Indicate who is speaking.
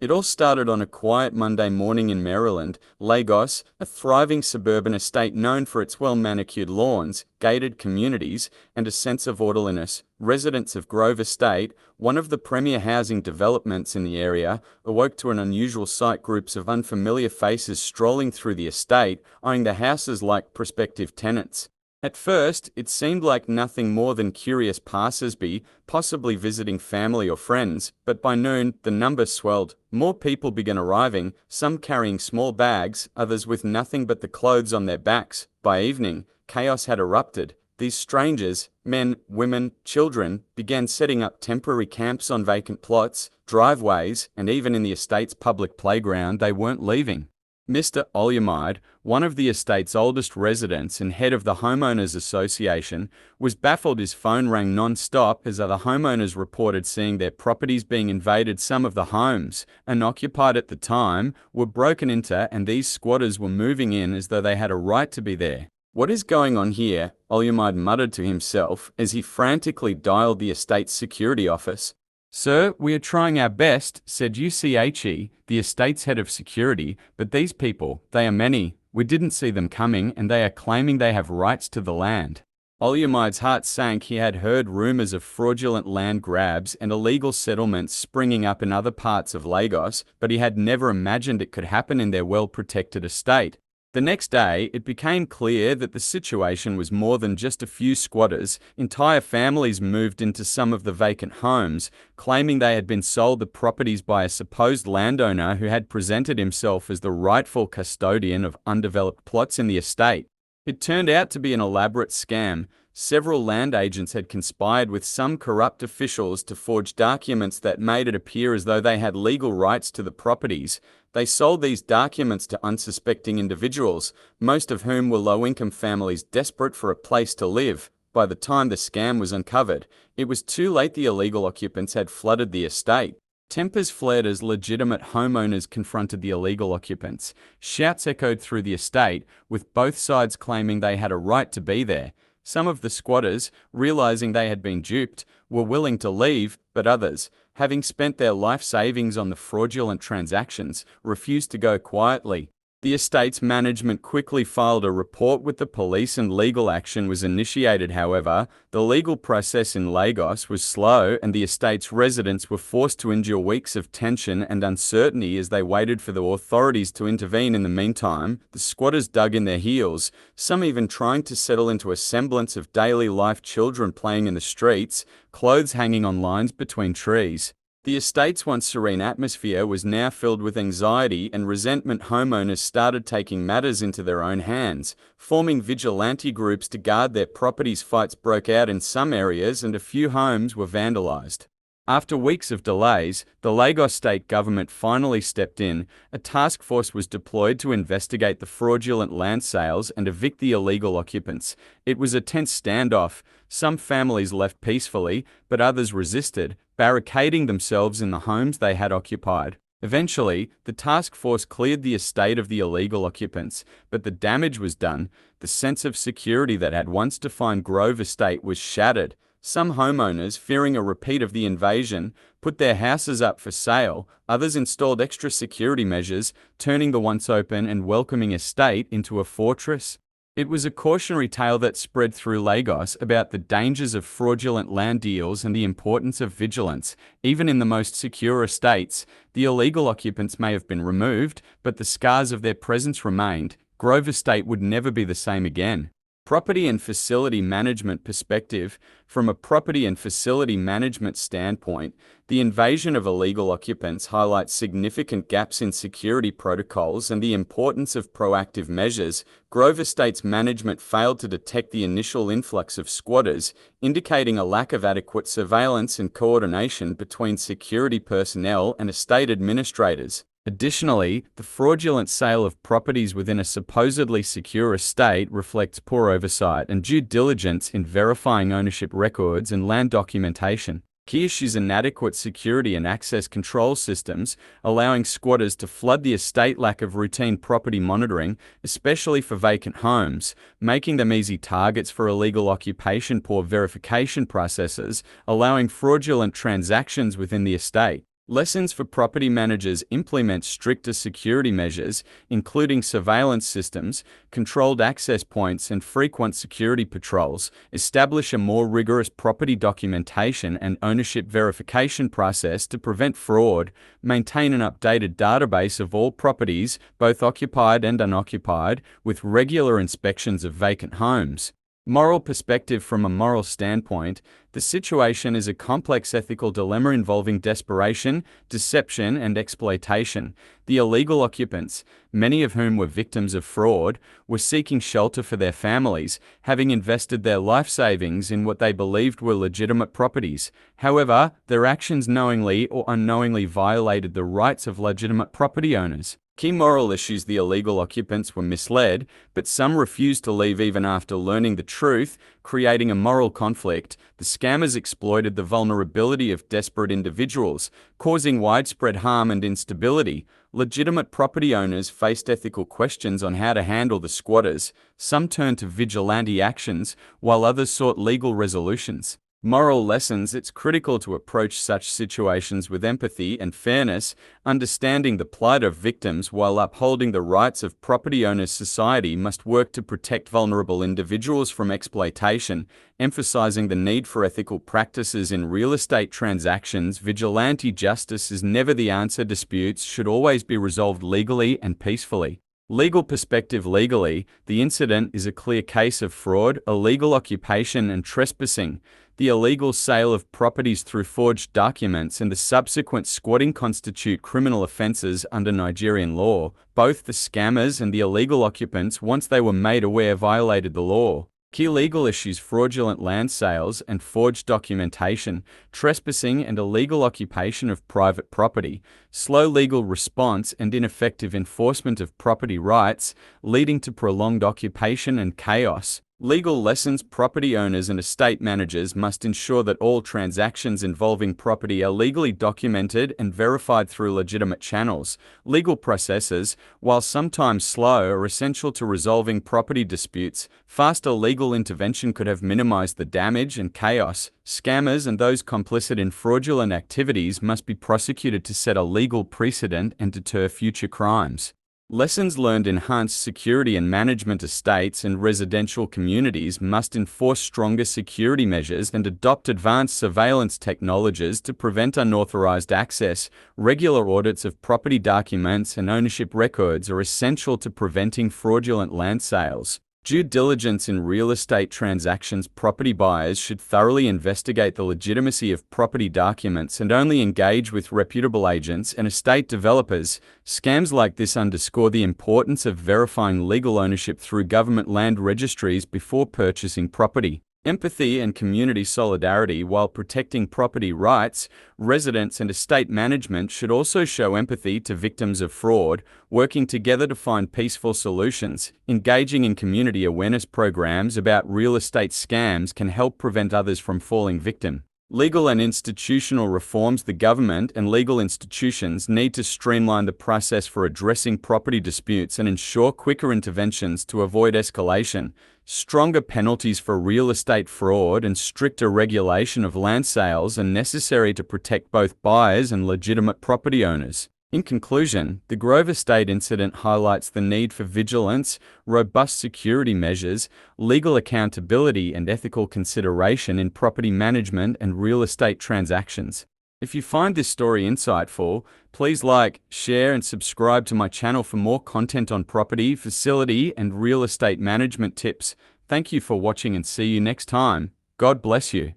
Speaker 1: It all started on a quiet Monday morning in Maryland, Lagos, a thriving suburban estate known for its well-manicured lawns, gated communities, and a sense of orderliness. Residents of Grove Estate, one of the premier housing developments in the area, awoke to an unusual sight: groups of unfamiliar faces strolling through the estate, eyeing the houses like prospective tenants. At first, it seemed like nothing more than curious passers-by, possibly visiting family or friends, but by noon, the number swelled. More people began arriving, some carrying small bags, others with nothing but the clothes on their backs. By evening, chaos had erupted. These strangers, men, women, children, began setting up temporary camps on vacant plots, driveways, and even in the estate's public playground. They weren't leaving. Mr. Olyamide, one of the estate's oldest residents and head of the Homeowners Association, was baffled. His phone rang non-stop as other homeowners reported seeing their properties being invaded. Some of the homes, unoccupied at the time, were broken into, and these squatters were moving in as though they had a right to be there. "What is going on here?" Olyamide muttered to himself as he frantically dialed the estate's security office. "Sir, we are trying our best," said UCHE, the estate's head of security, "but these people, they are many. We didn't see them coming, and they are claiming they have rights to the land." Olyamide's heart sank. He had heard rumors of fraudulent land grabs and illegal settlements springing up in other parts of Lagos, but he had never imagined it could happen in their well-protected estate. The next day, it became clear that the situation was more than just a few squatters. Entire families moved into some of the vacant homes, claiming they had been sold the properties by a supposed landowner who had presented himself as the rightful custodian of undeveloped plots in the estate. It turned out to be an elaborate scam. Several land agents had conspired with some corrupt officials to forge documents that made it appear as though they had legal rights to the properties. They sold these documents to unsuspecting individuals, most of whom were low-income families desperate for a place to live. By the time the scam was uncovered, it was too late. The illegal occupants had flooded the estate. Tempers flared as legitimate homeowners confronted the illegal occupants. Shouts echoed through the estate, with both sides claiming they had a right to be there. Some of the squatters, realizing they had been duped, were willing to leave, but others, having spent their life savings on the fraudulent transactions, refused to go quietly. The estate's management quickly filed a report with the police and legal action was initiated. However, the legal process in Lagos was slow and the estate's residents were forced to endure weeks of tension and uncertainty as they waited for the authorities to intervene. In the meantime, the squatters dug in their heels, some even trying to settle into a semblance of daily life: children playing in the streets, clothes hanging on lines between trees. The estate's once serene atmosphere was now filled with anxiety and resentment. Homeowners started taking matters into their own hands, forming vigilante groups to guard their properties. Fights broke out in some areas and a few homes were vandalized. After weeks of delays, the Lagos state government finally stepped in. A task force was deployed to investigate the fraudulent land sales and evict the illegal occupants. It was a tense standoff. Some families left peacefully, but others resisted, barricading themselves in the homes they had occupied. Eventually, the task force cleared the estate of the illegal occupants, but the damage was done. The sense of security that had once defined Grove Estate was shattered. Some homeowners, fearing a repeat of the invasion, put their houses up for sale. Others installed extra security measures, turning the once open and welcoming estate into a fortress. It was a cautionary tale that spread through Lagos about the dangers of fraudulent land deals and the importance of vigilance. Even in the most secure estates, the illegal occupants may have been removed, but the scars of their presence remained. Grove Estate would never be the same again. Property and facility management perspective. From a property and facility management standpoint, the invasion of illegal occupants highlights significant gaps in security protocols and the importance of proactive measures. Grove Estate's management failed to detect the initial influx of squatters, indicating a lack of adequate surveillance and coordination between security personnel and estate administrators. Additionally, the fraudulent sale of properties within a supposedly secure estate reflects poor oversight and due diligence in verifying ownership records and land documentation. Key issues: inadequate security and access control systems, allowing squatters to flood the estate; lack of routine property monitoring, especially for vacant homes, making them easy targets for illegal occupation; poor verification processes, allowing fraudulent transactions within the estate. Lessons for property managers: implement stricter security measures, including surveillance systems, controlled access points, and frequent security patrols. Establish a more rigorous property documentation and ownership verification process to prevent fraud. Maintain an updated database of all properties, both occupied and unoccupied, with regular inspections of vacant homes. Moral perspective: from a moral standpoint, the situation is a complex ethical dilemma involving desperation, deception, and exploitation. The illegal occupants, many of whom were victims of fraud, were seeking shelter for their families, having invested their life savings in what they believed were legitimate properties. However, their actions knowingly or unknowingly violated the rights of legitimate property owners. Key moral issues: the illegal occupants were misled, but some refused to leave even after learning the truth, creating a moral conflict. The scammers exploited the vulnerability of desperate individuals, causing widespread harm and instability. Legitimate property owners faced ethical questions on how to handle the squatters. Some turned to vigilante actions, while others sought legal resolutions. Moral lessons: it's critical to approach such situations with empathy and fairness, understanding the plight of victims while upholding the rights of property owners. Society must work to protect vulnerable individuals from exploitation, emphasizing the need for ethical practices in real estate transactions. Vigilante justice is never the answer. Disputes should always be resolved legally and peacefully. Legal perspective: legally, the incident is a clear case of fraud, illegal occupation, and trespassing. The illegal sale of properties through forged documents and the subsequent squatting constitute criminal offences under Nigerian law. Both the scammers and the illegal occupants, once they were made aware, violated the law. Key legal issues: fraudulent land sales and forged documentation, trespassing and illegal occupation of private property, slow legal response and ineffective enforcement of property rights, leading to prolonged occupation and chaos. Legal lessons: property owners and estate managers must ensure that all transactions involving property are legally documented and verified through legitimate channels. Legal processes, while sometimes slow, are essential to resolving property disputes. Faster legal intervention could have minimized the damage and chaos. Scammers and those complicit in fraudulent activities must be prosecuted to set a legal precedent and deter future crimes. Lessons learned: enhanced security and management. Estates and residential communities must enforce stronger security measures and adopt advanced surveillance technologies to prevent unauthorized access. Regular audits of property documents and ownership records are essential to preventing fraudulent land sales. Due diligence in real estate transactions: property buyers should thoroughly investigate the legitimacy of property documents and only engage with reputable agents and estate developers. Scams like this underscore the importance of verifying legal ownership through government land registries before purchasing property. Empathy and community solidarity: while protecting property rights, residents and estate management should also show empathy to victims of fraud, working together to find peaceful solutions. Engaging in community awareness programs about real estate scams can help prevent others from falling victim. Legal and institutional reforms: the government and legal institutions need to streamline the process for addressing property disputes and ensure quicker interventions to avoid escalation. Stronger penalties for real estate fraud and stricter regulation of land sales are necessary to protect both buyers and legitimate property owners. In conclusion, the Grove Estate incident highlights the need for vigilance, robust security measures, legal accountability, and ethical consideration in property management and real estate transactions. If you find this story insightful, please like, share, and subscribe to my channel for more content on property, facility, and real estate management tips. Thank you for watching and see you next time. God bless you.